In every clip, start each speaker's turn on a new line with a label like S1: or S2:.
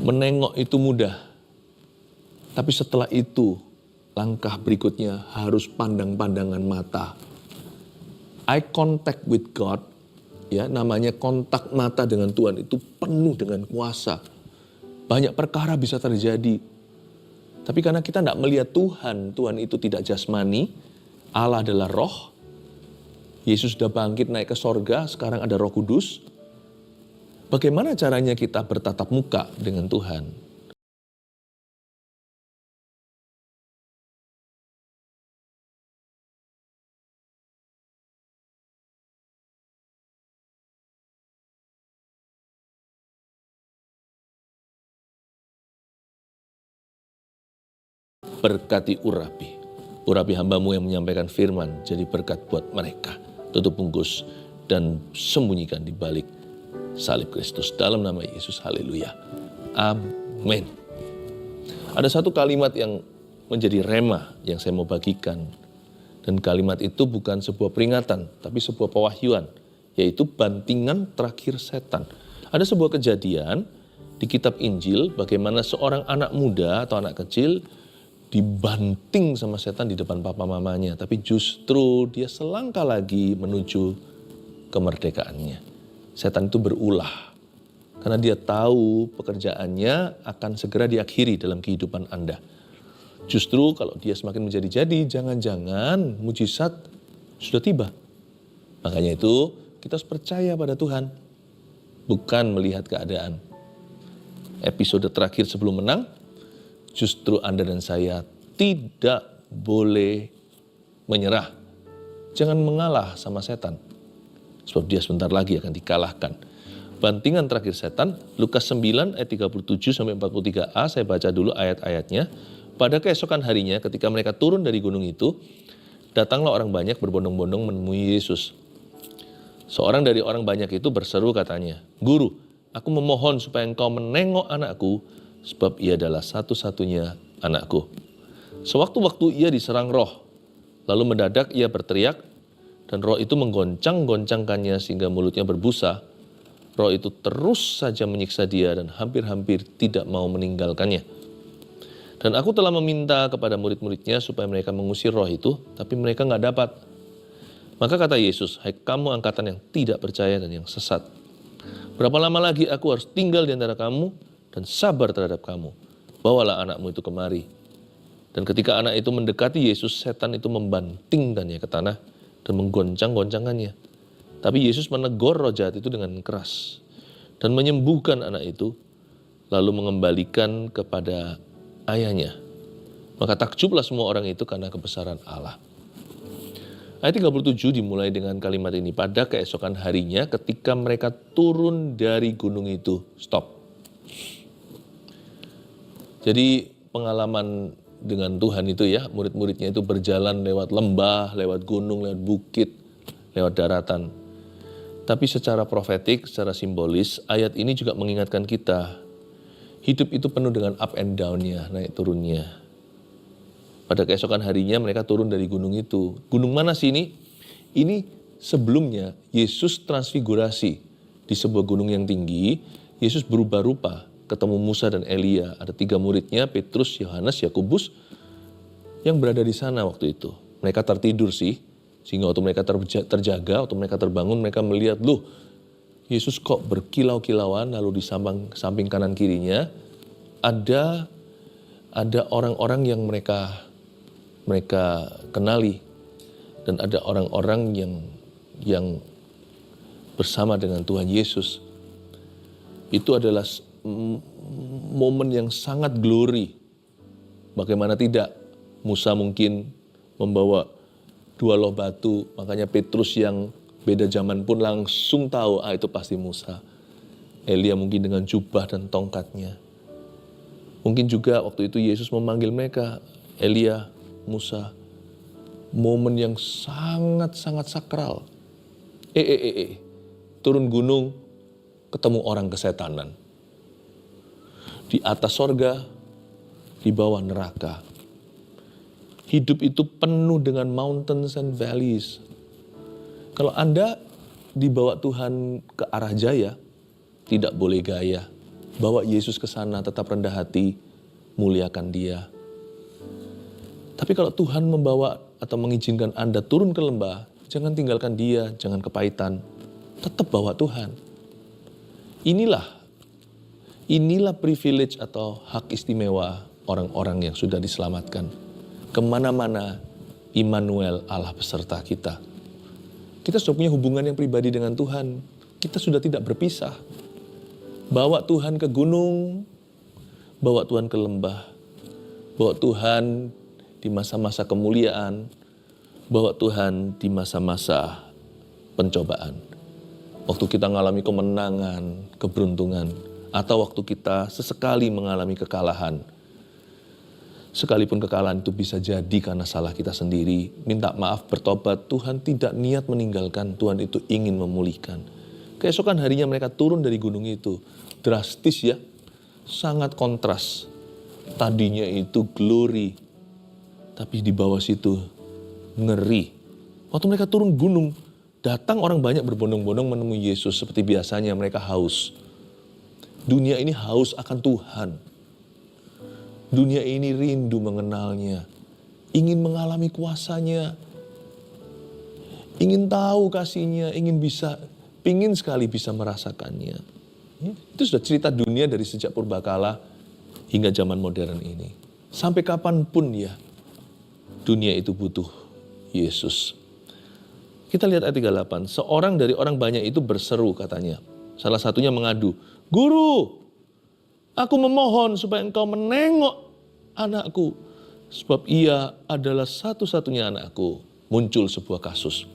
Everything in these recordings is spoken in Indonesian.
S1: Menengok itu mudah, tapi setelah itu langkah berikutnya harus pandang-pandangan mata. Eye contact with God, ya namanya kontak mata dengan Tuhan itu penuh dengan kuasa. Banyak perkara bisa terjadi. Tapi karena kita tidak melihat Tuhan, Tuhan itu tidak jasmani, Allah adalah roh. Yesus sudah bangkit naik ke sorga, sekarang ada Roh Kudus. Bagaimana caranya kita bertatap muka dengan Tuhan? Berkati Urapi. Urapi hambamu yang menyampaikan firman, jadi berkat buat mereka. Tutup bungkus dan sembunyikan di balik salib Kristus. Dalam nama Yesus, haleluya. Amin. Ada satu kalimat yang menjadi rema yang saya mau bagikan. Dan kalimat itu bukan sebuah peringatan, tapi sebuah pewahyuan. Yaitu bantingan terakhir setan. Ada sebuah kejadian di kitab Injil, bagaimana seorang anak muda atau anak kecil dibanting sama setan di depan papa mamanya. Tapi justru dia selangkah lagi menuju kemerdekaannya. Setan itu berulah. Karena dia tahu pekerjaannya akan segera diakhiri dalam kehidupan Anda. Justru kalau dia semakin menjadi-jadi, jangan-jangan mujizat sudah tiba. Makanya itu kita harus percaya pada Tuhan. Bukan melihat keadaan. Episode terakhir sebelum menang, justru Anda dan saya tidak boleh menyerah. Jangan mengalah sama setan. Sebab dia sebentar lagi akan dikalahkan. Bantingan terakhir setan, Lukas 9 ayat 37-43a, saya baca dulu ayat-ayatnya. Pada keesokan harinya ketika mereka turun dari gunung itu, datanglah orang banyak berbondong-bondong menemui Yesus. Seorang dari orang banyak itu berseru katanya, "Guru, aku memohon supaya engkau menengok anakku, sebab ia adalah satu-satunya anakku." Sewaktu-waktu ia diserang roh, lalu mendadak ia berteriak, dan roh itu menggoncang-goncangkannya sehingga mulutnya berbusa. Roh itu terus saja menyiksa dia dan hampir-hampir tidak mau meninggalkannya. Dan aku telah meminta kepada murid-muridnya supaya mereka mengusir roh itu, tapi mereka nggak dapat. Maka kata Yesus, "Hai kamu angkatan yang tidak percaya dan yang sesat. Berapa lama lagi aku harus tinggal di antara kamu dan sabar terhadap kamu? Bawalah anakmu itu kemari." Dan ketika anak itu mendekati Yesus, setan itu membantingkannya ke tanah dan menggoncang-goncangannya. Tapi Yesus menegur roh jahat itu dengan keras dan menyembuhkan anak itu, lalu mengembalikan kepada ayahnya. Maka takjublah semua orang itu karena kebesaran Allah. Ayat 37 dimulai dengan kalimat ini. Pada keesokan harinya ketika mereka turun dari gunung itu. Stop. Jadi pengalaman dengan Tuhan itu ya, murid-muridnya itu berjalan lewat lembah, lewat gunung, lewat bukit, lewat daratan. Tapi secara profetik, secara simbolis, ayat ini juga mengingatkan kita, hidup itu penuh dengan up and down-nya, naik turunnya. Pada keesokan harinya mereka turun dari gunung itu. Gunung mana sih ini? Ini sebelumnya Yesus transfigurasi di sebuah gunung yang tinggi. Yesus berubah rupa, ketemu Musa dan Elia. Ada 3 muridnya, Petrus, Yohanes, Yakobus, yang berada di sana waktu itu. Mereka tertidur sih, sehingga waktu mereka terjaga, waktu mereka terbangun, mereka melihat, loh, Yesus kok berkilau-kilauan, lalu di samping kanan kirinya ada orang-orang yang mereka kenali, dan ada orang-orang yang bersama dengan Tuhan Yesus. Itu adalah momen yang sangat glory. Bagaimana tidak, Musa mungkin membawa 2 loh batu, makanya Petrus yang beda zaman pun langsung tahu, itu pasti Musa. Elia mungkin dengan jubah dan tongkatnya. Mungkin juga waktu itu Yesus memanggil mereka, Elia, Musa. Momen yang sangat-sangat sakral. Turun gunung, ketemu orang kesetanan. Di atas sorga, di bawah neraka. Hidup itu penuh dengan mountains and valleys. Kalau Anda dibawa Tuhan ke arah jaya, tidak boleh gaya. Bawa Yesus ke sana, tetap rendah hati, muliakan Dia. Tapi kalau Tuhan membawa atau mengizinkan Anda turun ke lembah, jangan tinggalkan Dia, jangan kepahitan. Tetap bawa Tuhan. Inilah privilege atau hak istimewa orang-orang yang sudah diselamatkan. Kemana-mana, Immanuel, Allah beserta kita. Kita sudah punya hubungan yang pribadi dengan Tuhan. Kita sudah tidak berpisah. Bawa Tuhan ke gunung, bawa Tuhan ke lembah, bawa Tuhan di masa-masa kemuliaan, bawa Tuhan di masa-masa pencobaan. Waktu kita mengalami kemenangan, keberuntungan, atau waktu kita sesekali mengalami kekalahan. Sekalipun kekalahan itu bisa jadi karena salah kita sendiri, minta maaf, bertobat, Tuhan tidak niat meninggalkan, Tuhan itu ingin memulihkan. Keesokan harinya mereka turun dari gunung itu, drastis ya, sangat kontras. Tadinya itu glory, tapi di bawah situ ngeri. Waktu mereka turun gunung, datang orang banyak berbondong-bondong menemui Yesus. Seperti biasanya mereka haus. Dunia ini haus akan Tuhan. Dunia ini rindu mengenalnya. Ingin mengalami kuasanya. Ingin tahu kasihnya, ingin sekali bisa merasakannya. Itu sudah cerita dunia dari sejak purbakala hingga zaman modern ini. Sampai kapanpun ya, dunia itu butuh Yesus. Kita lihat ayat 38. Seorang dari orang banyak itu berseru katanya. Salah satunya mengadu, "Guru, aku memohon supaya engkau menengok anakku. Sebab ia adalah satu-satunya anakku." Muncul sebuah kasus.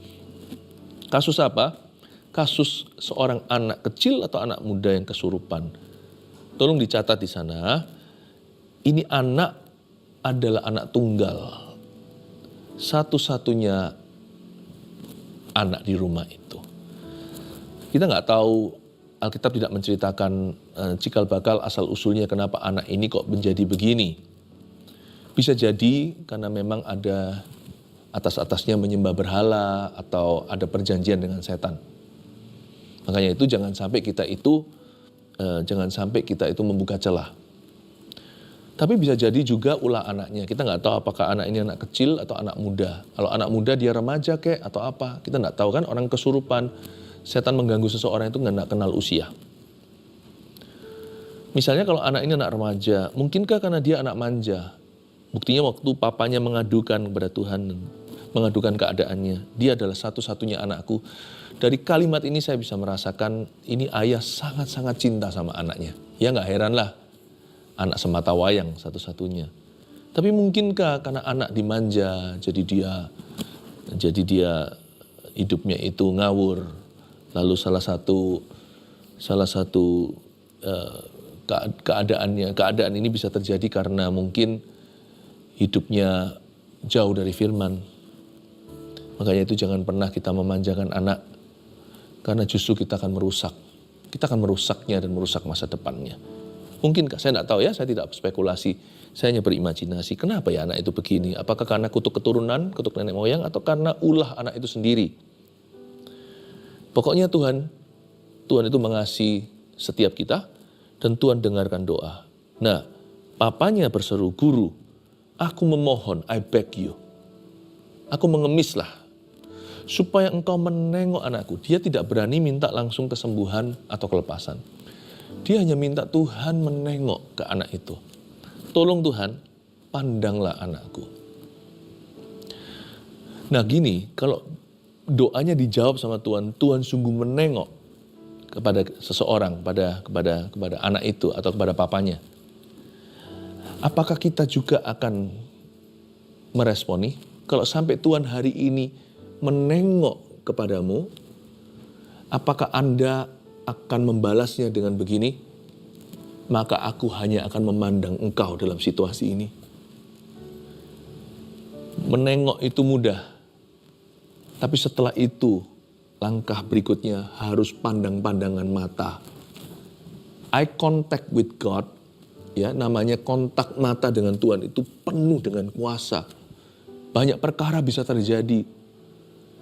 S1: Kasus apa? Kasus seorang anak kecil atau anak muda yang kesurupan. Tolong dicatat di sana. Ini anak adalah anak tunggal. Satu-satunya anak di rumah itu. Kita nggak tahu, Alkitab tidak menceritakan cikal bakal asal usulnya kenapa anak ini kok menjadi begini. Bisa jadi karena memang ada atas-atasnya menyembah berhala atau ada perjanjian dengan setan. Makanya itu jangan sampai kita itu membuka celah. Tapi bisa jadi juga ulah anaknya. Kita nggak tahu apakah anak ini anak kecil atau anak muda. Kalau anak muda dia remaja kek atau apa. Kita nggak tahu kan, orang kesurupan. Setan mengganggu seseorang itu nggak kenal usia. Misalnya kalau anak ini anak remaja, mungkinkah karena dia anak manja? Buktinya waktu papanya mengadukan kepada Tuhan, mengadukan keadaannya. Dia adalah satu-satunya anakku. Dari kalimat ini saya bisa merasakan ini ayah sangat-sangat cinta sama anaknya. Ya nggak heranlah. Anak semata wayang satu-satunya. Tapi mungkinkah karena anak dimanja, jadi dia hidupnya itu ngawur. Lalu salah satu keadaan ini bisa terjadi karena mungkin hidupnya jauh dari firman. Makanya itu jangan pernah kita memanjakan anak, karena justru kita akan merusak. Kita akan merusaknya dan merusak masa depannya. Mungkinkah? Saya tidak tahu ya, saya tidak spekulasi. Saya hanya berimajinasi, kenapa ya anak itu begini? Apakah karena kutuk keturunan, kutuk nenek moyang, atau karena ulah anak itu sendiri? Pokoknya Tuhan itu mengasihi setiap kita, dan Tuhan dengarkan doa. Nah, papanya berseru, "Guru, aku memohon, I beg you. Aku mengemislah, supaya engkau menengok anakku." Dia tidak berani minta langsung kesembuhan atau kelepasan. Dia hanya minta Tuhan menengok ke anak itu. Tolong Tuhan, pandanglah anakku. Nah gini, kalau doanya dijawab sama Tuhan, Tuhan sungguh menengok kepada seseorang, kepada anak itu atau kepada papanya. Apakah kita juga akan meresponi? Kalau sampai Tuhan hari ini menengok kepadamu, apakah Anda akan membalasnya dengan begini? Maka aku hanya akan memandang engkau dalam situasi ini. Menengok itu mudah. Tapi setelah itu, langkah berikutnya harus pandang-pandangan mata. Eye contact with God, ya, namanya kontak mata dengan Tuhan itu penuh dengan kuasa. Banyak perkara bisa terjadi.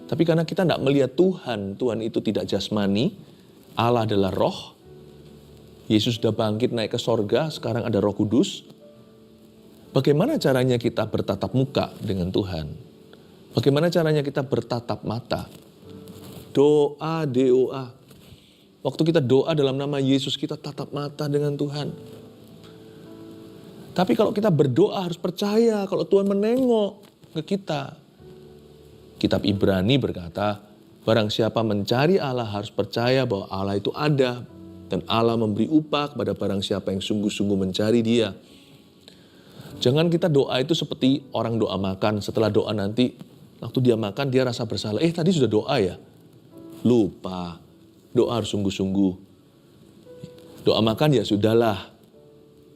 S1: Tapi karena kita tidak melihat Tuhan itu tidak jasmani, Allah adalah roh, Yesus sudah bangkit naik ke sorga, sekarang ada Roh Kudus. Bagaimana caranya kita bertatap muka dengan Tuhan? Bagaimana caranya kita bertatap mata? Doa, doa. Waktu kita doa dalam nama Yesus, kita tatap mata dengan Tuhan. Tapi kalau kita berdoa harus percaya kalau Tuhan menengok ke kita. Kitab Ibrani berkata, barang siapa mencari Allah harus percaya bahwa Allah itu ada. Dan Allah memberi upah kepada barang siapa yang sungguh-sungguh mencari Dia. Jangan kita doa itu seperti orang doa makan. Setelah doa nanti, waktu dia makan dia rasa bersalah. Tadi sudah doa ya? Lupa. Doa harus sungguh-sungguh. Doa makan ya sudahlah.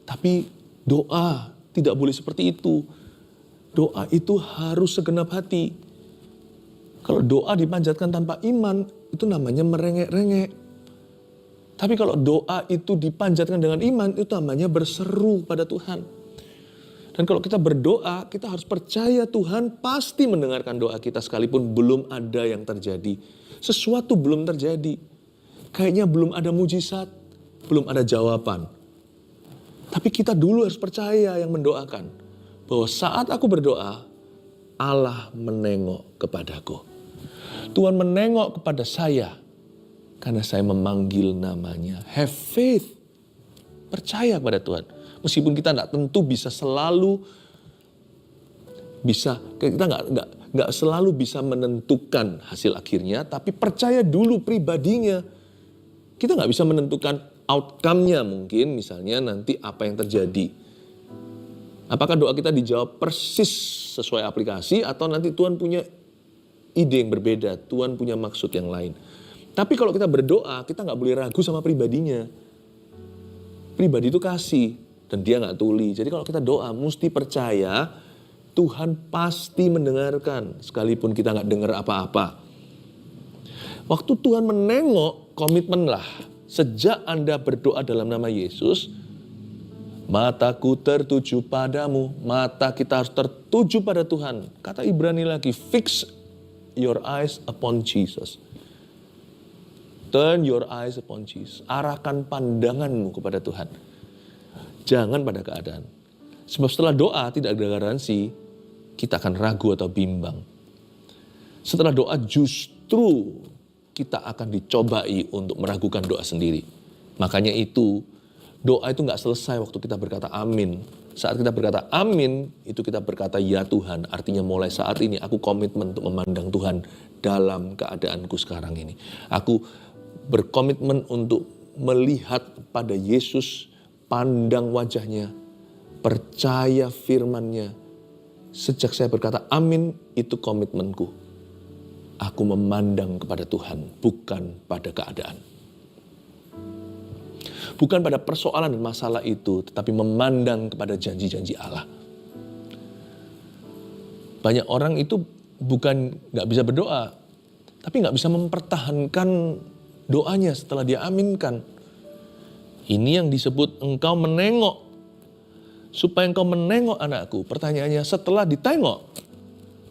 S1: Tapi doa tidak boleh seperti itu. Doa itu harus segenap hati. Kalau doa dipanjatkan tanpa iman, itu namanya merengek-rengek. Tapi kalau doa itu dipanjatkan dengan iman, itu namanya berseru pada Tuhan. Dan kalau kita berdoa, kita harus percaya Tuhan pasti mendengarkan doa kita sekalipun belum ada yang terjadi. Sesuatu belum terjadi. Kayaknya belum ada mujizat, belum ada jawaban. Tapi kita dulu harus percaya yang mendoakan. Bahwa saat aku berdoa, Allah menengok kepadaku. Tuhan menengok kepada saya karena saya memanggil namanya. Have faith. Percaya kepada Tuhan. Meskipun kita tidak tentu bisa selalu kita nggak selalu bisa menentukan hasil akhirnya, tapi percaya dulu pribadinya. Kita nggak bisa menentukan outcome-nya mungkin, misalnya nanti apa yang terjadi. Apakah doa kita dijawab persis sesuai aplikasi atau nanti Tuhan punya ide yang berbeda, Tuhan punya maksud yang lain. Tapi kalau kita berdoa, kita nggak boleh ragu sama pribadinya. Pribadi itu kasih dan dia nggak tuli. Jadi kalau kita doa, mesti percaya Tuhan pasti mendengarkan, sekalipun kita nggak dengar apa-apa. Waktu Tuhan menengok, komitmenlah. Sejak Anda berdoa dalam nama Yesus, mataku tertuju padamu. Mata kita harus tertuju pada Tuhan. Kata Ibrani lagi, fix your eyes upon Jesus. Turn your eyes upon Jesus. Arahkan pandanganmu kepada Tuhan. Jangan pada keadaan. Sebab setelah doa tidak ada garansi kita akan ragu atau bimbang. Setelah doa justru kita akan dicobai untuk meragukan doa sendiri. Makanya itu doa itu gak selesai waktu kita berkata amin. Saat kita berkata amin, itu kita berkata ya Tuhan. Artinya mulai saat ini aku komitmen untuk memandang Tuhan dalam keadaanku sekarang ini. Aku berkomitmen untuk melihat pada Yesus, pandang wajahnya, percaya firman-Nya. Sejak saya berkata amin, itu komitmenku. Aku memandang kepada Tuhan, bukan pada keadaan. Bukan pada persoalan dan masalah itu, tetapi memandang kepada janji-janji Allah. Banyak orang itu bukan gak bisa berdoa, tapi gak bisa mempertahankan doanya setelah dia aminkan. Ini yang disebut engkau menengok. Supaya engkau menengok anakku. Pertanyaannya setelah ditengok,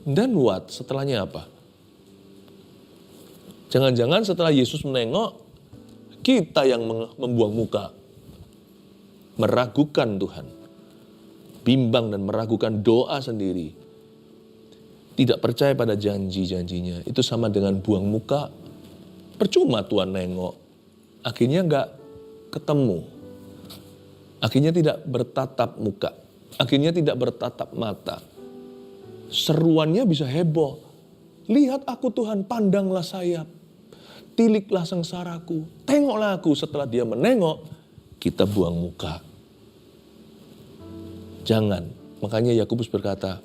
S1: then what? Setelahnya apa? Jangan-jangan setelah Yesus menengok, kita yang membuang muka. Meragukan Tuhan. Bimbang dan meragukan doa sendiri. Tidak percaya pada janji-janjinya. Itu sama dengan buang muka. Percuma Tuhan nengok. Akhirnya gak ketemu. Akhirnya tidak bertatap muka. Akhirnya tidak bertatap mata. Seruannya bisa heboh. Lihat aku Tuhan, pandanglah saya. Tiliklah sengsaraku. Tengoklah aku. Setelah dia menengok, kita buang muka. Jangan. Makanya Yakobus berkata,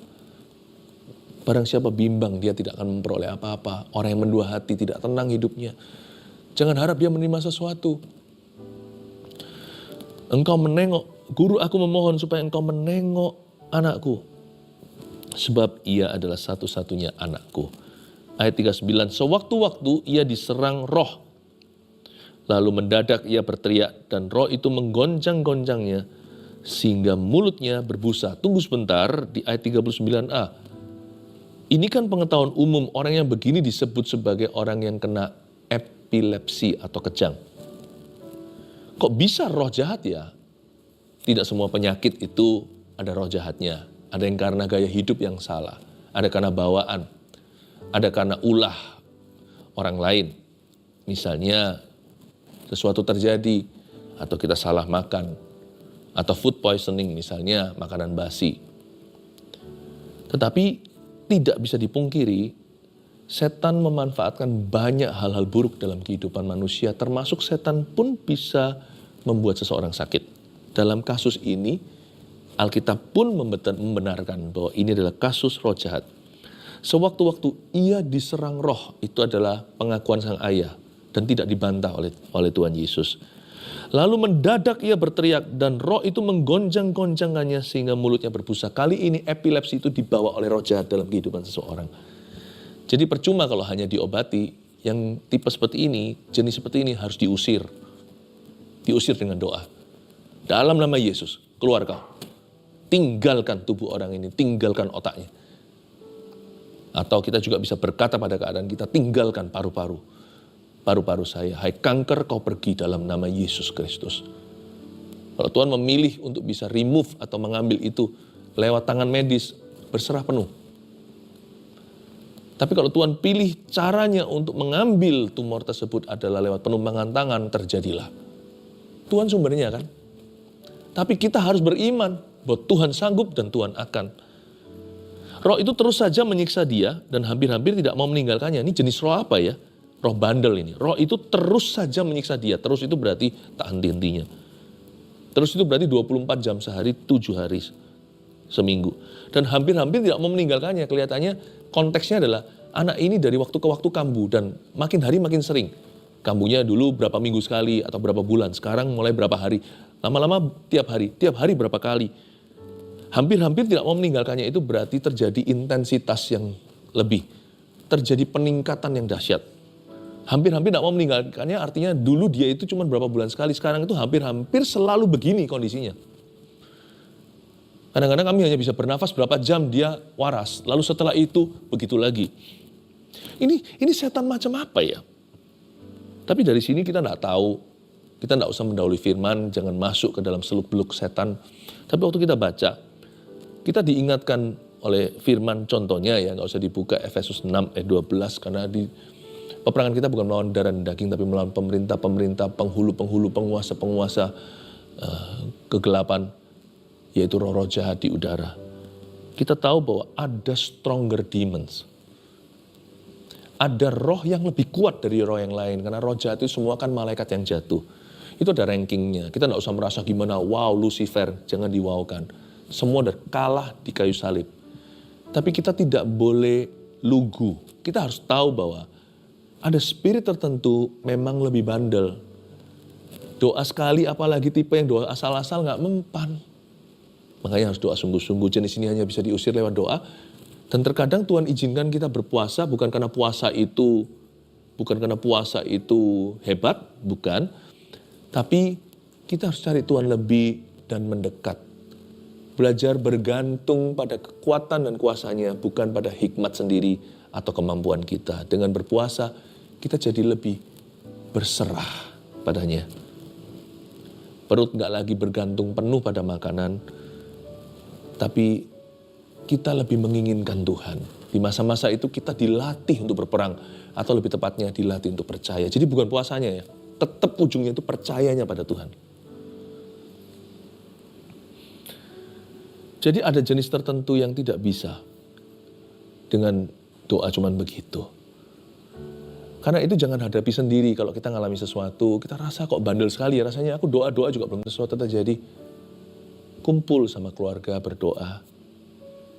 S1: barang siapa bimbang, dia tidak akan memperoleh apa-apa. Orang yang mendua hati tidak tenang hidupnya. Jangan harap dia menerima sesuatu. Engkau menengok, guru aku memohon supaya engkau menengok anakku. Sebab ia adalah satu-satunya anakku. Ayat 39, sewaktu-waktu ia diserang roh. Lalu mendadak ia berteriak dan roh itu menggoncang-goncangnya. Sehingga mulutnya berbusa. Tunggu sebentar di ayat 39a. Ini kan pengetahuan umum, orang yang begini disebut sebagai orang yang kena epilepsi atau kejang. Kok bisa roh jahat ya? Tidak semua penyakit itu ada roh jahatnya. Ada yang karena gaya hidup yang salah. Ada karena bawaan. Ada karena ulah orang lain. Misalnya sesuatu terjadi atau kita salah makan. Atau food poisoning misalnya makanan basi. Tetapi tidak bisa dipungkiri, setan memanfaatkan banyak hal-hal buruk dalam kehidupan manusia, termasuk setan pun bisa membuat seseorang sakit. Dalam kasus ini, Alkitab pun membenarkan bahwa ini adalah kasus roh jahat. Sewaktu-waktu ia diserang roh, itu adalah pengakuan sang ayah dan tidak dibantah oleh Tuhan Yesus. Lalu mendadak ia berteriak dan roh itu menggonjang-gonjangkannya sehingga mulutnya berbusa. Kali ini epilepsi itu dibawa oleh roh jahat dalam kehidupan seseorang. Jadi percuma kalau hanya diobati, yang tipe seperti ini, jenis seperti ini harus diusir. Diusir dengan doa. Dalam nama Yesus, keluar kau. Tinggalkan tubuh orang ini, tinggalkan otaknya. Atau kita juga bisa berkata pada keadaan kita, tinggalkan paru-paru. Paru-paru saya, hai kanker kau pergi dalam nama Yesus Kristus. Kalau Tuhan memilih untuk bisa remove atau mengambil itu lewat tangan medis, berserah penuh. Tapi kalau Tuhan pilih caranya untuk mengambil tumor tersebut adalah lewat penumpangan tangan, terjadilah. Tuhan sumbernya kan. Tapi kita harus beriman bahwa Tuhan sanggup dan Tuhan akan. Roh itu terus saja menyiksa dia dan hampir-hampir tidak mau meninggalkannya. Ini jenis roh apa ya? Roh bandel ini. Roh itu terus saja menyiksa dia. Terus itu berarti tak henti-hentinya. Terus itu berarti 24 jam sehari, 7 hari seminggu. Dan hampir-hampir tidak mau meninggalkannya. Kelihatannya konteksnya adalah anak ini dari waktu ke waktu kambuh dan makin hari makin sering. Kambuhnya dulu berapa minggu sekali atau berapa bulan. Sekarang mulai berapa hari. Lama-lama tiap hari berapa kali. Hampir-hampir tidak mau meninggalkannya itu berarti terjadi intensitas yang lebih. Terjadi peningkatan yang dahsyat. Hampir-hampir tidak mau meninggalkannya artinya dulu dia itu cuma berapa bulan sekali. Sekarang itu hampir-hampir selalu begini kondisinya. Kadang-kadang kami hanya bisa bernafas berapa jam dia waras. Lalu setelah itu begitu lagi. Ini setan macam apa ya? Tapi dari sini kita tidak tahu. Kita tidak usah mendahului firman, jangan masuk ke dalam seluk-beluk setan. Tapi waktu kita baca, kita diingatkan oleh firman contohnya ya, nggak usah dibuka Efesus 6 ayat 12, karena di peperangan kita bukan melawan darah dan daging, tapi melawan pemerintah-pemerintah, penghulu-penghulu, penguasa-penguasa kegelapan, yaitu roh-roh jahat di udara. Kita tahu bahwa ada stronger demons. Ada roh yang lebih kuat dari roh yang lain, karena roh jahat itu semua kan malaikat yang jatuh. Itu ada rankingnya. Kita tidak usah merasa gimana, wow Lucifer, jangan diwaukan. Semua udah kalah di kayu salib. Tapi kita tidak boleh lugu. Kita harus tahu bahwa ada spirit tertentu memang lebih bandel. Doa sekali apalagi tipe yang doa asal-asal gak mempan. Makanya harus doa sungguh-sungguh. Jenis ini hanya bisa diusir lewat doa. Dan terkadang Tuhan izinkan kita berpuasa bukan karena puasa itu hebat, bukan. Tapi kita harus cari Tuhan lebih dan mendekat. Belajar bergantung pada kekuatan dan kuasanya, bukan pada hikmat sendiri atau kemampuan kita. Dengan berpuasa, kita jadi lebih berserah padanya. Perut gak lagi bergantung penuh pada makanan, tapi kita lebih menginginkan Tuhan. Di masa-masa itu kita dilatih untuk berperang, atau lebih tepatnya dilatih untuk percaya. Jadi bukan puasanya ya, tetap ujungnya itu percayanya pada Tuhan. Jadi ada jenis tertentu yang tidak bisa dengan doa cuman begitu. Karena itu jangan hadapi sendiri kalau kita ngalami sesuatu, kita rasa kok bandel sekali ya, rasanya aku doa-doa juga belum sesuatu terjadi. Kumpul sama keluarga berdoa,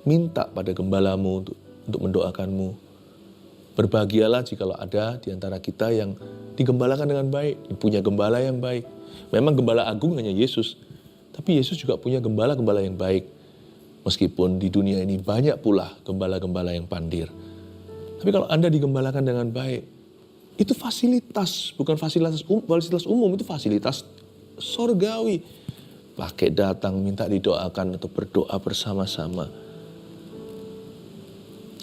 S1: minta pada gembalamu untuk mendoakanmu. Berbahagialah jikalau ada di antara kita yang digembalakan dengan baik, punya gembala yang baik. Memang gembala agung hanya Yesus, tapi Yesus juga punya gembala-gembala yang baik. Meskipun di dunia ini banyak pula gembala-gembala yang pandir. Tapi kalau Anda digembalakan dengan baik, itu fasilitas, bukan fasilitas umum, itu fasilitas sorgawi. Pakai datang, minta didoakan atau berdoa bersama-sama.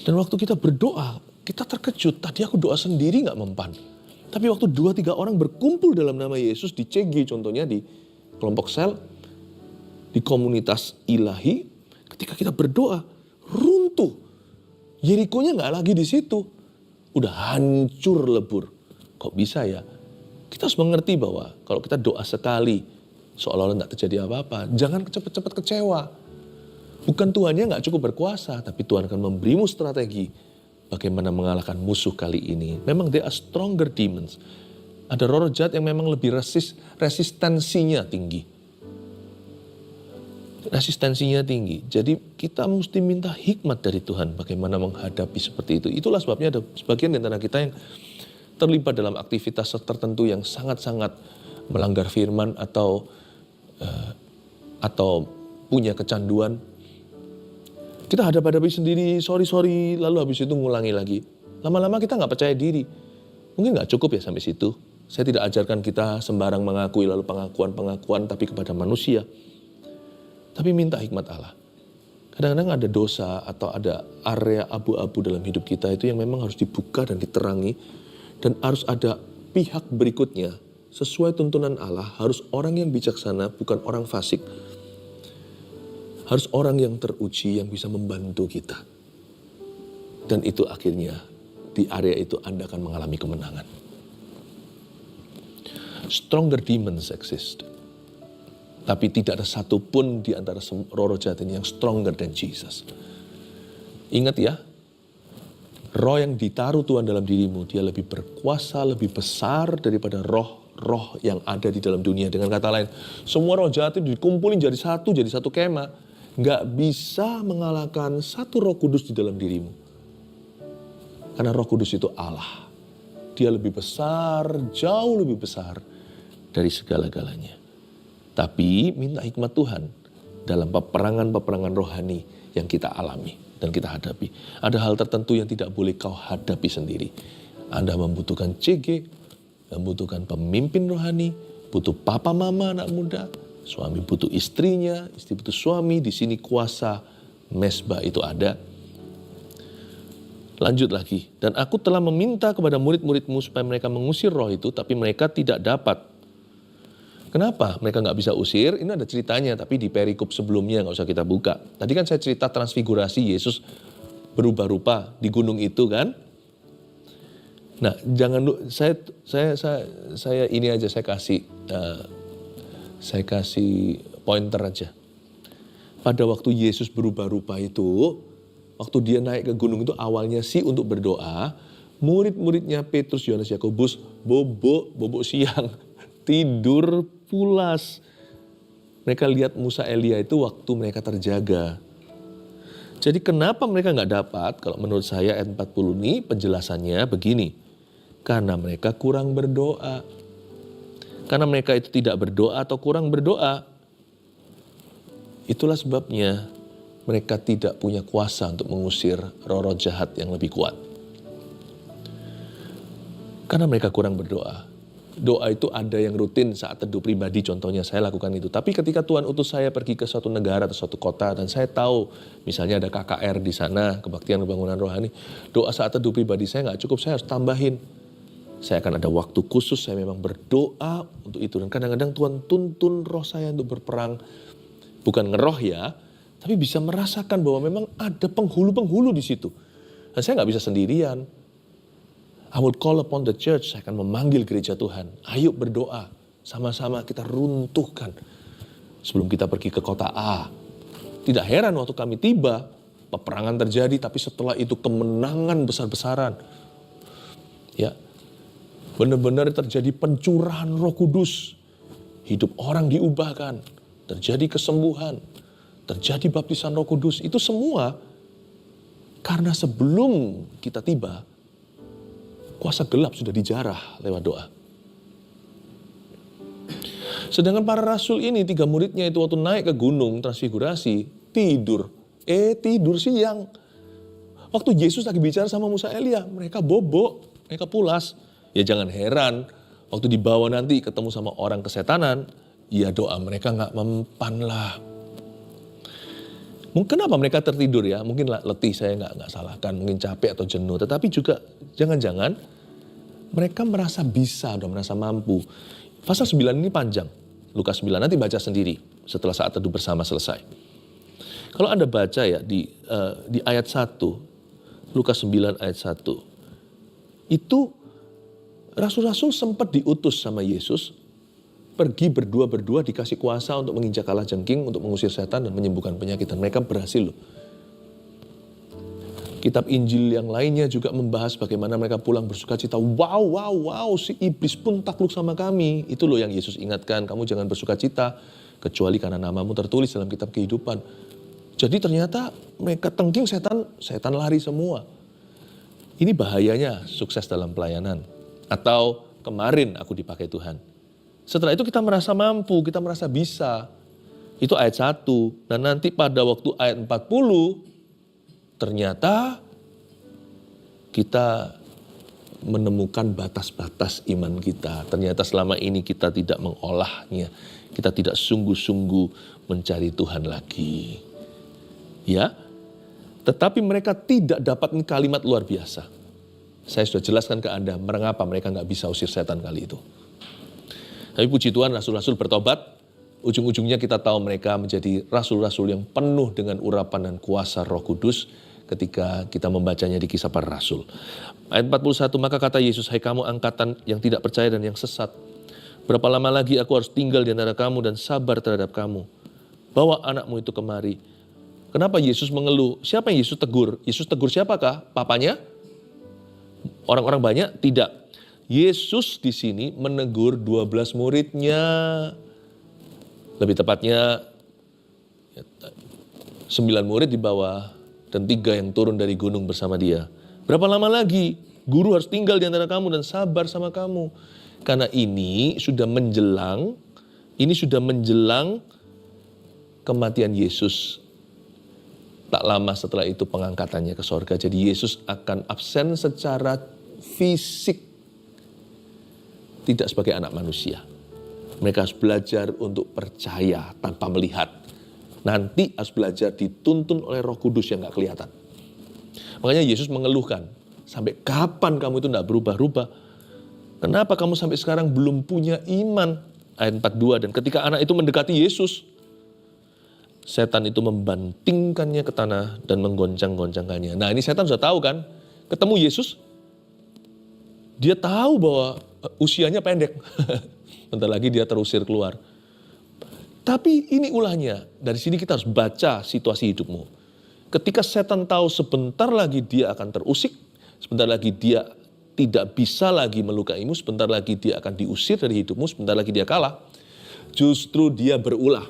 S1: Dan waktu kita berdoa, kita terkejut. Tadi aku doa sendiri gak mempan. Tapi waktu 2-3 orang berkumpul dalam nama Yesus di CG contohnya, di kelompok sel, di komunitas ilahi, ketika kita berdoa, runtuh. Yerikonya nggak lagi di situ. Udah hancur lebur. Kok bisa ya? Kita harus mengerti bahwa kalau kita doa sekali, seolah-olah nggak terjadi apa-apa, jangan cepat-cepat kecewa. Bukan Tuhannya nggak cukup berkuasa, tapi Tuhan akan memberimu strategi bagaimana mengalahkan musuh kali ini. Memang they are stronger demons. Ada roh jahat yang memang lebih resistensinya tinggi. Resistensinya tinggi. Jadi kita mesti minta hikmat dari Tuhan bagaimana menghadapi seperti itu. Itulah sebabnya ada sebagian di antara kita yang terlibat dalam aktivitas tertentu yang sangat-sangat melanggar firman atau punya kecanduan. Kita hadapi sendiri, sorry, lalu habis itu ngulangi lagi. Lama-lama kita nggak percaya diri. Mungkin nggak cukup ya sampai situ. Saya tidak ajarkan kita sembarang mengakui lalu pengakuan tapi kepada manusia. Tapi minta hikmat Allah. Kadang-kadang ada dosa atau ada area abu-abu dalam hidup kita itu yang memang harus dibuka dan diterangi. Dan harus ada pihak berikutnya. Sesuai tuntunan Allah, harus orang yang bijaksana, bukan orang fasik. Harus orang yang teruji yang bisa membantu kita. Dan itu akhirnya di area itu Anda akan mengalami kemenangan. Stronger demons exist. Tapi tidak ada satupun di antara roh jahat ini yang stronger than Jesus. Ingat ya, roh yang ditaruh Tuhan dalam dirimu, dia lebih berkuasa, lebih besar daripada roh yang ada di dalam dunia. Dengan kata lain, semua roh jahat itu dikumpulin jadi satu kema. Nggak bisa mengalahkan satu Roh Kudus di dalam dirimu. Karena Roh Kudus itu Allah. Dia lebih besar, jauh lebih besar dari segala-galanya. Tapi minta hikmat Tuhan dalam peperangan-peperangan rohani yang kita alami dan kita hadapi. Ada hal tertentu yang tidak boleh kau hadapi sendiri. Anda membutuhkan CG, membutuhkan pemimpin rohani, butuh papa mama anak muda, suami butuh istrinya, istri butuh suami. Di sini kuasa mesbah itu ada. Lanjut lagi. Dan aku telah meminta kepada murid-muridmu supaya mereka mengusir roh itu, tapi mereka tidak dapat. Kenapa mereka nggak bisa usir? Ini ada ceritanya, tapi di perikop sebelumnya nggak usah kita buka. Tadi kan saya cerita transfigurasi Yesus berubah rupa di gunung itu kan. Nah, saya ini aja saya kasih pointer aja. Pada waktu Yesus berubah rupa itu, waktu dia naik ke gunung itu awalnya sih untuk berdoa, murid-muridnya Petrus, Yohanes, Yakobus bobok siang, tidur pulas. Mereka lihat Musa Elia itu waktu mereka terjaga. Jadi kenapa mereka nggak dapat? Kalau menurut saya ayat 40 ini penjelasannya begini. Karena mereka kurang berdoa. Karena mereka itu tidak berdoa atau kurang berdoa. Itulah sebabnya mereka tidak punya kuasa untuk mengusir roh-roh jahat yang lebih kuat. Karena mereka kurang berdoa. Doa itu ada yang rutin saat teduh pribadi, contohnya saya lakukan itu. Tapi ketika Tuhan utus saya pergi ke suatu negara atau suatu kota, dan saya tahu misalnya ada KKR di sana, kebaktian kebangunan rohani, doa saat teduh pribadi saya nggak cukup, saya harus tambahin. Saya akan ada waktu khusus, saya memang berdoa untuk itu. Dan kadang-kadang Tuhan tuntun roh saya untuk berperang. Bukan ngeroh ya, tapi bisa merasakan bahwa memang ada penghulu-penghulu di situ. Dan saya nggak bisa sendirian. I would call upon the church, saya akan memanggil gereja Tuhan. Ayo berdoa, sama-sama kita runtuhkan. Sebelum kita pergi ke kota A. Tidak heran waktu kami tiba, peperangan terjadi, tapi setelah itu kemenangan besar-besaran. Ya, benar-benar terjadi pencurahan Roh Kudus. Hidup orang diubahkan, terjadi kesembuhan, terjadi baptisan Roh Kudus. Itu semua karena sebelum kita tiba, kuasa gelap sudah dijarah lewat doa. Sedangkan para rasul ini, 3 muridnya itu waktu naik ke gunung transfigurasi, tidur siang. Waktu Yesus lagi bicara sama Musa Elia, mereka bobok, mereka pulas. Ya jangan heran, waktu dibawa nanti ketemu sama orang kesetanan, ya doa mereka gak mempan lah. Mungkin kenapa mereka tertidur ya? Mungkin letih, saya nggak salahkan, mungkin capek atau jenuh. Tetapi juga jangan-jangan mereka merasa bisa, udah merasa mampu. Pasal 9 ini panjang. Lukas 9, nanti baca sendiri setelah saat teduh bersama selesai. Kalau Anda baca ya di ayat 1, Lukas 9 ayat 1. Itu rasul-rasul sempat diutus sama Yesus, pergi berdua-berdua dikasih kuasa untuk menginjak kalajengking, untuk mengusir setan dan menyembuhkan penyakit. Dan mereka berhasil loh. Kitab Injil yang lainnya juga membahas bagaimana mereka pulang bersukacita. Wow, si iblis pun takluk sama kami. Itu loh yang Yesus ingatkan, kamu jangan bersukacita, kecuali karena namamu tertulis dalam kitab kehidupan. Jadi ternyata mereka tengking setan lari semua. Ini bahayanya sukses dalam pelayanan. Atau kemarin aku dipakai Tuhan. Setelah itu kita merasa mampu, kita merasa bisa. Itu ayat 1. Dan nanti pada waktu ayat 40, ternyata kita menemukan batas-batas iman kita. Ternyata selama ini kita tidak mengolahnya. Kita tidak sungguh-sungguh mencari Tuhan lagi. Ya, tetapi mereka tidak dapat kalimat luar biasa. Saya sudah jelaskan ke Anda mengapa mereka nggak bisa usir setan kali itu. Tapi puji Tuhan, rasul-rasul bertobat. Ujung-ujungnya kita tahu mereka menjadi rasul-rasul yang penuh dengan urapan dan kuasa Roh Kudus ketika kita membacanya di Kisah Para Rasul. Ayat 41, maka kata Yesus, hai kamu angkatan yang tidak percaya dan yang sesat. Berapa lama lagi aku harus tinggal di antara kamu dan sabar terhadap kamu. Bawa anakmu itu kemari. Kenapa Yesus mengeluh? Siapa yang Yesus tegur? Yesus tegur siapakah? Papanya? Orang-orang banyak? Tidak. Yesus di sini menegur 12 muridnya. Lebih tepatnya 9 murid di bawah dan 3 yang turun dari gunung bersama dia. Berapa lama lagi guru harus tinggal di antara kamu dan sabar sama kamu? Karena ini sudah menjelang kematian Yesus. Tak lama setelah itu pengangkatannya ke sorga. Jadi Yesus akan absen secara fisik. Tidak sebagai anak manusia. Mereka harus belajar untuk percaya tanpa melihat. Nanti harus belajar dituntun oleh Roh Kudus yang gak kelihatan. Makanya Yesus mengeluhkan. Sampai kapan kamu itu gak berubah-ubah? Kenapa kamu sampai sekarang belum punya iman? Ayat 42, dan ketika anak itu mendekati Yesus, setan itu membantingkannya ke tanah dan menggoncang-goncangkannya. Nah ini setan sudah tahu kan, ketemu Yesus, dia tahu bahwa usianya pendek. Bentar lagi dia terusir keluar. Tapi ini ulahnya, dari sini kita harus baca situasi hidupmu. Ketika setan tahu sebentar lagi dia akan terusik, sebentar lagi dia tidak bisa lagi melukaimu, sebentar lagi dia akan diusir dari hidupmu, sebentar lagi dia kalah, justru dia berulah.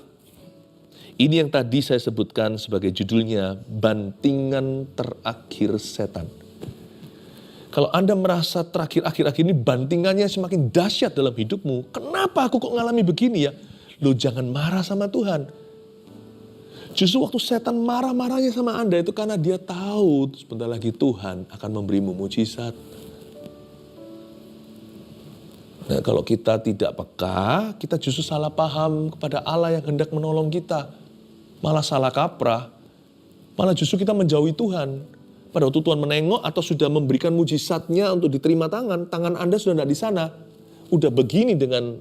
S1: Ini yang tadi saya sebutkan sebagai judulnya, bantingan terakhir setan. Kalau Anda merasa akhir-akhir ini bantingannya semakin dahsyat dalam hidupmu, kenapa aku kok ngalami begini ya? Loh, jangan marah sama Tuhan. Justru waktu setan marah-marahnya sama Anda itu karena dia tahu sebentar lagi Tuhan akan memberimu mujizat. Nah, kalau kita tidak peka, kita justru salah paham kepada Allah yang hendak menolong kita. Malah salah kaprah, malah justru kita menjauhi Tuhan. Pada waktu Tuhan menengok atau sudah memberikan mujizatnya untuk diterima tangan Anda sudah tidak di sana. Udah begini dengan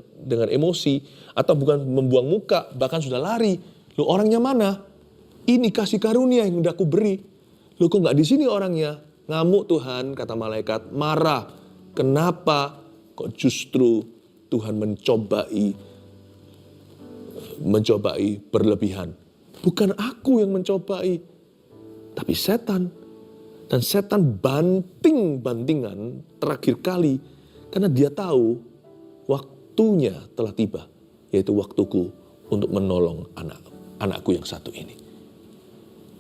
S1: emosi, atau bukan membuang muka, bahkan sudah lari. Loh, orangnya mana? Ini kasih karunia yang hendak ku beri. Loh, kok nggak di sini orangnya? Ngamuk Tuhan, kata malaikat, marah. Kenapa? Kok justru Tuhan mencobai berlebihan. Bukan aku yang mencobai, tapi setan. Dan setan bantingan terakhir kali. Karena dia tahu waktunya telah tiba. Yaitu waktuku untuk menolong anakku yang satu ini.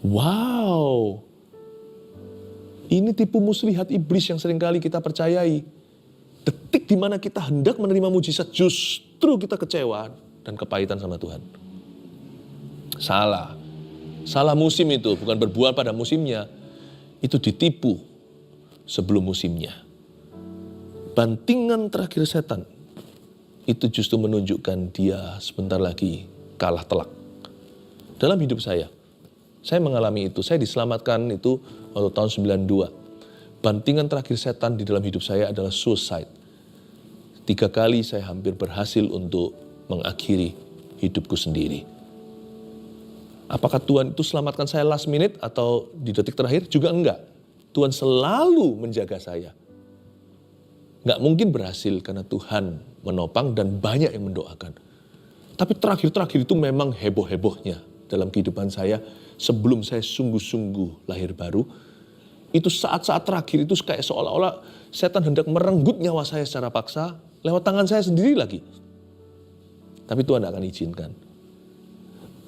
S1: Wow. Ini tipu muslihat iblis yang seringkali kita percayai. Detik di mana kita hendak menerima mujizat, justru kita kecewa dan kepahitan sama Tuhan. Salah musim itu, bukan berbuah pada musimnya. Itu ditipu sebelum musimnya. Bantingan terakhir setan, itu justru menunjukkan dia sebentar lagi kalah telak. Dalam hidup saya mengalami itu. Saya diselamatkan itu waktu tahun 92. Bantingan terakhir setan di dalam hidup saya adalah suicide. 3 kali saya hampir berhasil untuk mengakhiri hidupku sendiri. Apakah Tuhan itu selamatkan saya last minute atau di detik terakhir? Juga enggak. Tuhan selalu menjaga saya. Enggak mungkin berhasil karena Tuhan menopang dan banyak yang mendoakan. Tapi terakhir-terakhir itu memang heboh-hebohnya dalam kehidupan saya sebelum saya sungguh-sungguh lahir baru. Itu saat-saat terakhir itu kayak seolah-olah setan hendak merenggut nyawa saya secara paksa lewat tangan saya sendiri lagi. Tapi Tuhan tidak akan izinkan.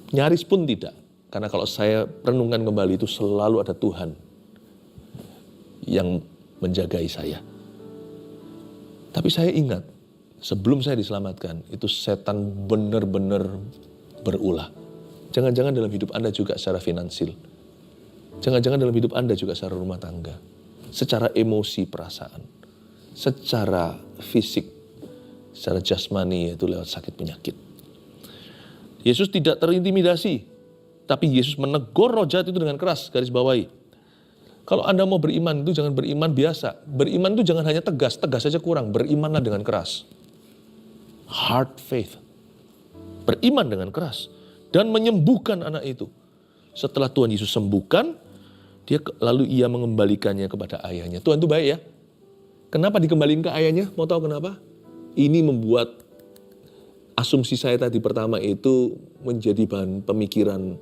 S1: Nyaris pun tidak. Karena kalau saya renungkan kembali itu selalu ada Tuhan yang menjagai saya. Tapi saya ingat, sebelum saya diselamatkan, itu setan benar-benar berulah. Jangan-jangan dalam hidup Anda juga secara finansial. Jangan-jangan dalam hidup Anda juga secara rumah tangga. Secara emosi, perasaan. Secara fisik. Secara jasmani, yaitu lewat sakit penyakit. Yesus tidak terintimidasi. Tapi Yesus menegur roh jahat itu dengan keras, garis bawahi. Kalau Anda mau beriman itu jangan beriman biasa. Beriman itu jangan hanya tegas saja kurang. Berimanlah dengan keras. Hard faith. Beriman dengan keras. Dan menyembuhkan anak itu. Setelah Tuhan Yesus sembuhkan, lalu ia mengembalikannya kepada ayahnya. Tuhan itu baik ya. Kenapa dikembalikan ke ayahnya? Mau tahu kenapa? Ini membuat asumsi saya tadi pertama itu menjadi bahan pemikiran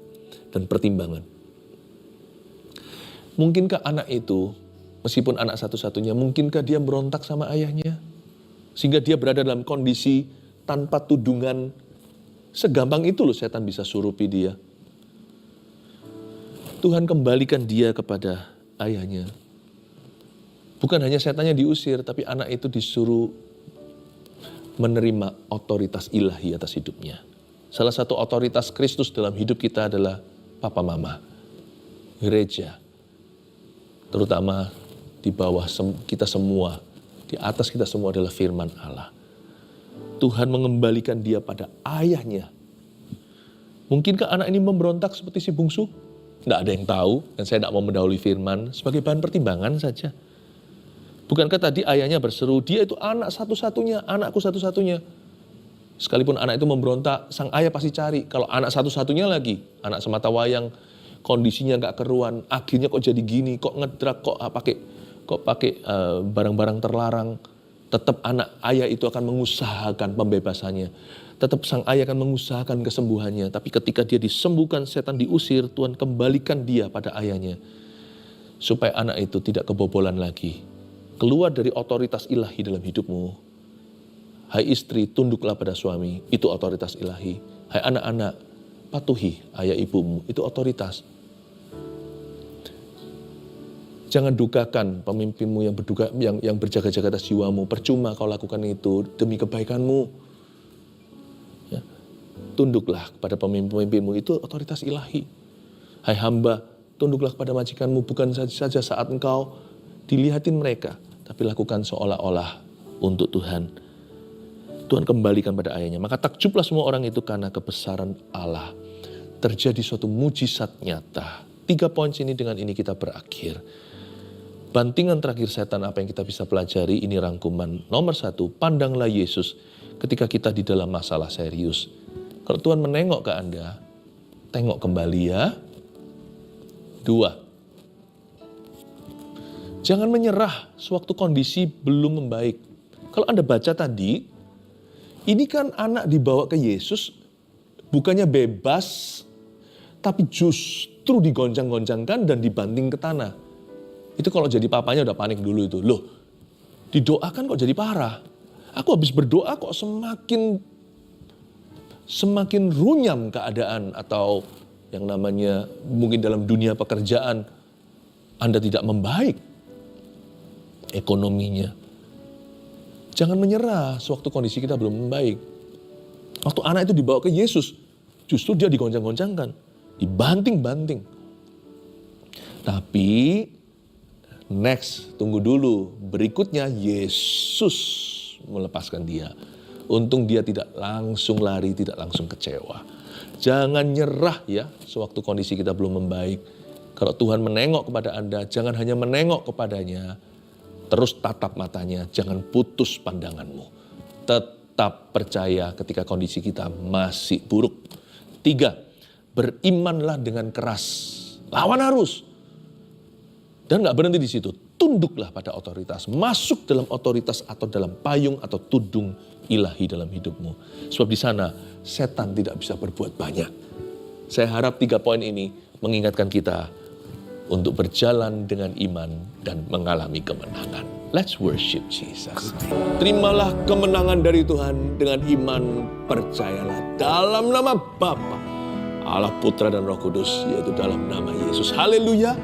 S1: dan pertimbangan. Mungkinkah anak itu, meskipun anak satu-satunya, mungkinkah dia berontak sama ayahnya? Sehingga dia berada dalam kondisi tanpa tudungan. Segampang itu loh setan bisa surupi dia. Tuhan kembalikan dia kepada ayahnya. Bukan hanya setannya diusir, tapi anak itu disuruh menerima otoritas ilahi atas hidupnya. Salah satu otoritas Kristus dalam hidup kita adalah Papa Mama, gereja. Terutama di bawah kita semua, di atas kita semua adalah firman Allah. Tuhan mengembalikan dia pada ayahnya. Mungkinkah anak ini memberontak seperti si bungsu? Tidak ada yang tahu, dan saya tidak mau mendahului firman sebagai bahan pertimbangan saja. Bukankah tadi ayahnya berseru, dia itu anak satu-satunya, anakku satu-satunya. Sekalipun anak itu memberontak, sang ayah pasti cari. Kalau anak satu-satunya lagi, anak semata wayang, kondisinya gak keruan, akhirnya kok jadi gini, kok ngedrak, kok pakai barang-barang terlarang. Tetap anak ayah itu akan mengusahakan pembebasannya. Tetap sang ayah akan mengusahakan kesembuhannya. Tapi ketika dia disembuhkan, setan diusir, Tuhan kembalikan dia pada ayahnya. Supaya anak itu tidak kebobolan lagi. Keluar dari otoritas ilahi dalam hidupmu. Hai istri, tunduklah pada suami, itu otoritas ilahi. Hai anak-anak, patuhi ayah ibumu, itu otoritas. Jangan dukakan pemimpinmu yang berjaga-jaga atas jiwamu. Percuma kau lakukan itu demi kebaikanmu. Ya. Tunduklah kepada pemimpinmu, itu otoritas ilahi. Hai hamba, tunduklah kepada majikanmu, bukan saja saat engkau dilihatin mereka, tapi lakukan seolah-olah untuk Tuhan. Tuhan kembalikan pada ayahnya. Maka takjublah semua orang itu karena kebesaran Allah. Terjadi suatu mujizat nyata. 3 poin ini, dengan ini kita berakhir. Bantingan terakhir setan, apa yang kita bisa pelajari, ini rangkuman. Nomor 1, pandanglah Yesus ketika kita di dalam masalah serius. Kalau Tuhan menengok ke Anda, tengok kembali ya. 2, jangan menyerah sewaktu kondisi belum membaik. Kalau Anda baca tadi, ini kan anak dibawa ke Yesus, bukannya bebas, tapi justru digoncang-goncangkan dan dibanting ke tanah. Itu kalau jadi papanya udah panik dulu itu. Loh, didoakan kok jadi parah. Aku habis berdoa kok semakin runyam keadaan, atau yang namanya mungkin dalam dunia pekerjaan Anda tidak membaik ekonominya. Jangan menyerah sewaktu kondisi kita belum membaik. Waktu anak itu dibawa ke Yesus, justru dia digoncang-goncangkan, dibanting-banting. Tapi next, tunggu dulu. Berikutnya Yesus melepaskan dia. Untung dia tidak langsung lari, tidak langsung kecewa. Jangan nyerah ya sewaktu kondisi kita belum membaik. Kalau Tuhan menengok kepada Anda, jangan hanya menengok kepadanya, terus tatap matanya, jangan putus pandanganmu. Tetap percaya ketika kondisi kita masih buruk. 3, berimanlah dengan keras. Lawan arus. Dan gak berhenti di situ. Tunduklah pada otoritas. Masuk dalam otoritas atau dalam payung atau tudung ilahi dalam hidupmu. Sebab di sana setan tidak bisa berbuat banyak. Saya harap 3 poin ini mengingatkan kita untuk berjalan dengan iman dan mengalami kemenangan. Let's worship Jesus. Terimalah kemenangan dari Tuhan dengan iman, percayalah dalam nama Bapa, Allah Putra dan Roh Kudus, yaitu dalam nama Yesus. Haleluya.